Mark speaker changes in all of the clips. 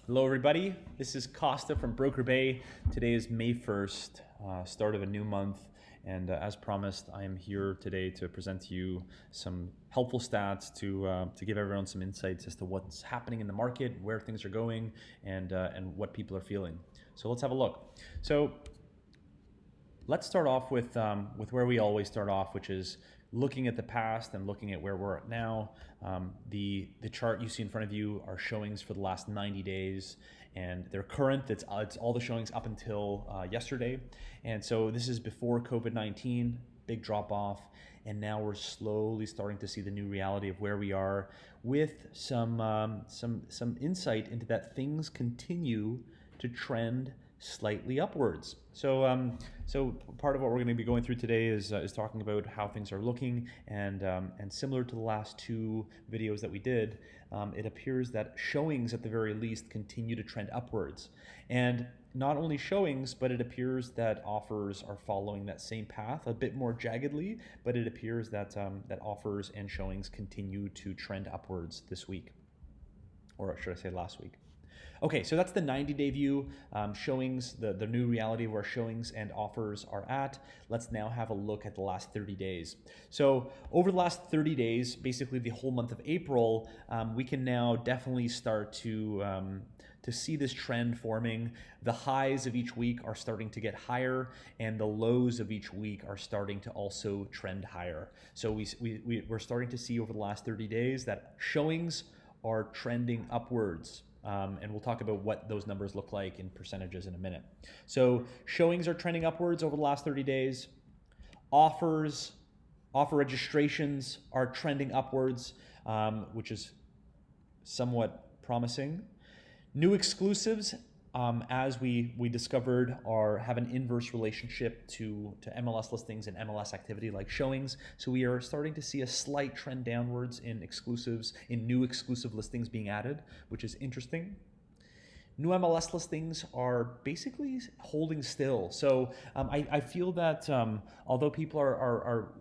Speaker 1: Hello, everybody. This is Costa from Broker Bay. Today is May 1st, start of a new month. And as promised, I am here today to present to you some helpful stats to give everyone some insights as to what's happening in the market, where things are going, and what people are feeling. So let's have a look. So let's start off with where we always start off, which is looking at the past and looking at where we're at now. The chart you see in front of you are showings for the last 90 days, and they're current. It's all the showings up until yesterday. And so this is before COVID-19, big drop off. And now we're slowly starting to see the new reality of where we are, with some insight into that things continue to trend slightly upwards. So part of what we're going to be going through today is talking about how things are looking, and similar to the last two videos that we did, it appears that showings at the very least continue to trend upwards. And not only showings, but it appears that offers are following that same path a bit more jaggedly, but it appears that that offers and showings continue to trend upwards this week, or should I say last week. Okay, so that's the 90-day view, showings, the new reality of where showings and offers are at. Let's now have a look at the last 30 days. So over the last 30 days, basically the whole month of April, we can now definitely start to see this trend forming. The highs of each week are starting to get higher, and the lows of each week are starting to also trend higher. So we're starting to see over the last 30 days that showings are trending upwards. And we'll talk about what those numbers look like in percentages in a minute. So showings are trending upwards over the last 30 days. Offer registrations are trending upwards, which is somewhat promising. New exclusives, as we discovered, have an inverse relationship to MLS listings and MLS activity like showings. So we are starting to see a slight trend downwards in exclusives, in new exclusive listings being added, which is interesting. New MLS listings are basically holding still. So I feel that although people are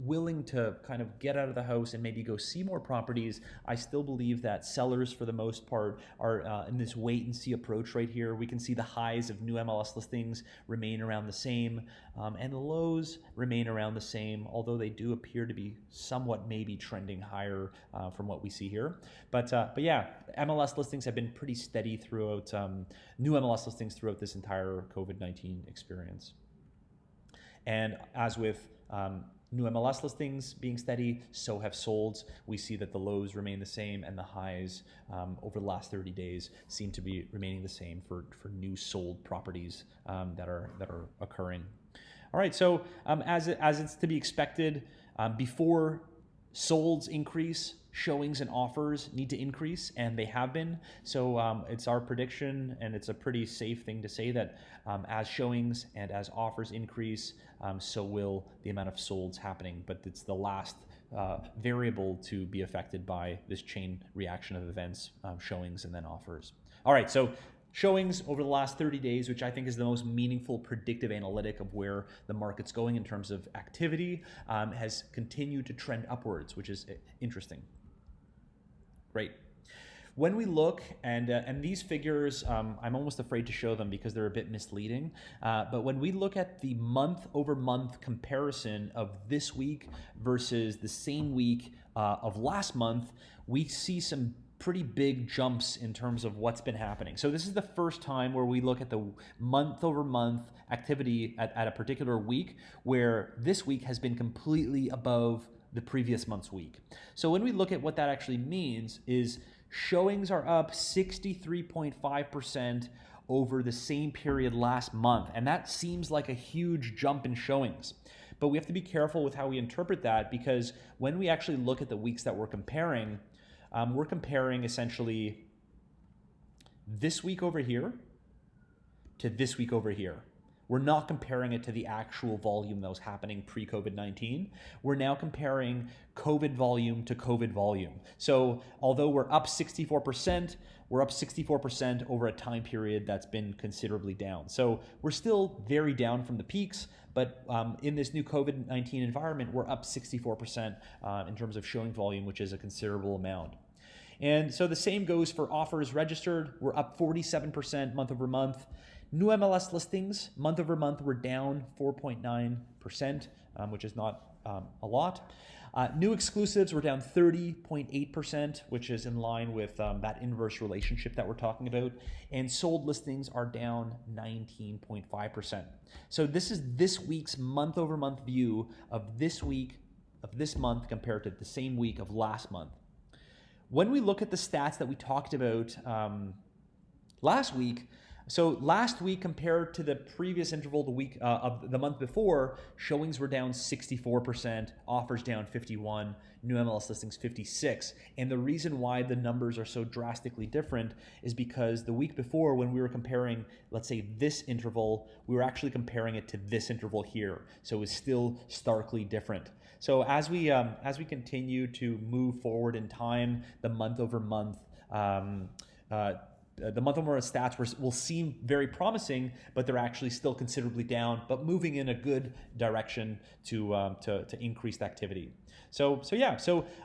Speaker 1: willing to kind of get out of the house and maybe go see more properties, I still believe that sellers, for the most part, are in this wait and see approach right here. We can see the highs of new MLS listings remain around the same, and the lows remain around the same, although they do appear to be somewhat maybe trending higher from what we see here. But yeah, MLS listings have been pretty steady throughout, new MLS listings throughout this entire COVID-19 experience. And as with new MLS listings being steady, so have solds. We see that the lows remain the same, and the highs over the last 30 days seem to be remaining the same for new sold properties that are occurring. All right, so as it's to be expected, before solds increase, showings and offers need to increase, and they have been. So it's our prediction, and it's a pretty safe thing to say, that as showings and as offers increase, so will the amount of solds happening. But it's the last variable to be affected by this chain reaction of events, showings and then offers. All right, so showings over the last 30 days, which I think is the most meaningful predictive analytic of where the market's going in terms of activity, has continued to trend upwards, which is interesting. Great. When we look, and these figures, I'm almost afraid to show them because they're a bit misleading, but when we look at the month-over-month comparison of this week versus the same week of last month, we see some pretty big jumps in terms of what's been happening. So this is the first time where we look at the month-over-month activity at a particular week, where this week has been completely above the previous month's week. So when we look at what that actually means, is showings are up 63.5% over the same period last month. And that seems like a huge jump in showings. But we have to be careful with how we interpret that, because when we actually look at the weeks that we're comparing essentially this week over here to this week over here. We're not comparing it to the actual volume that was happening pre-COVID-19. We're now comparing COVID volume to COVID volume. So although we're up 64%, we're up 64% over a time period that's been considerably down. So we're still very down from the peaks, but in this new COVID-19 environment, we're up 64% in terms of showing volume, which is a considerable amount. And so the same goes for offers registered. We're up 47% month over month. New MLS listings month over month were down 4.9%, which is not a lot. New exclusives were down 30.8%, which is in line with that inverse relationship that we're talking about. And sold listings are down 19.5%. So this is this week's month over month view of this week, of this month compared to the same week of last month. When we look at the stats that we talked about last week, so last week compared to the previous interval, the week of the month before, showings were down 64%, offers down 51%, new MLS listings 56%. And the reason why the numbers are so drastically different is because the week before, when we were comparing, let's say this interval, we were actually comparing it to this interval here. So it was still starkly different. So as we continue to move forward in time, the month over month stats will seem very promising, but they're actually still considerably down, but moving in a good direction to increased activity. So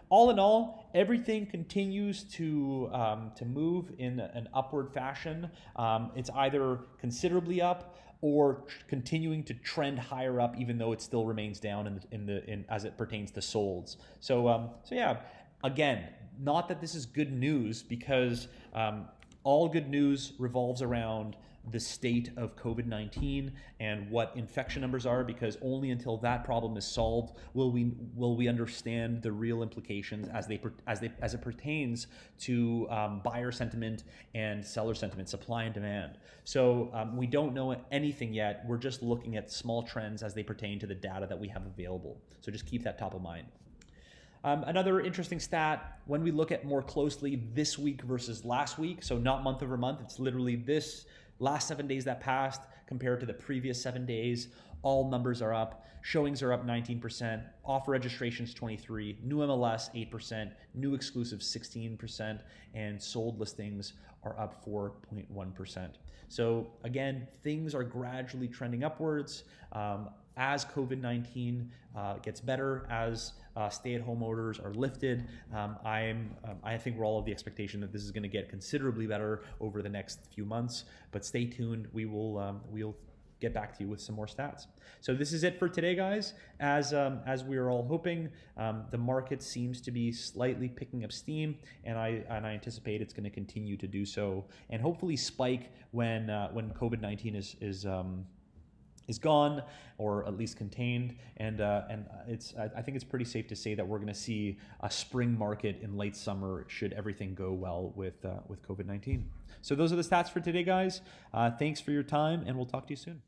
Speaker 1: all in all, everything continues to move in an upward fashion. It's either considerably up or continuing to trend higher up, even though it still remains down in as it pertains to solds. So again, not that this is good news, because all good news revolves around the state of COVID-19 and what infection numbers are, because only until that problem is solved will we understand the real implications as it pertains to buyer sentiment and seller sentiment, supply and demand. So we don't know anything yet. We're just looking at small trends as they pertain to the data that we have available. So just keep that top of mind. Another interesting stat, when we look at more closely this week versus last week, so not month over month, it's literally this last 7 days that passed compared to the previous 7 days, all numbers are up. Showings are up 19%, offer registrations 23%, new MLS 8%, new exclusives 16%, and sold listings are up 4.1%. So again, things are gradually trending upwards. As COVID-19 gets better, as stay-at-home orders are lifted, I think we're all of the expectation that this is going to get considerably better over the next few months. But stay tuned. We'll get back to you with some more stats. So this is it for today, guys. As we are all hoping, the market seems to be slightly picking up steam, and I anticipate it's going to continue to do so, and hopefully spike when COVID-19 is gone, or at least contained, and I think it's pretty safe to say that we're going to see a spring market in late summer should everything go well with COVID-19. So those are the stats for today, guys. Thanks for your time, and we'll talk to you soon.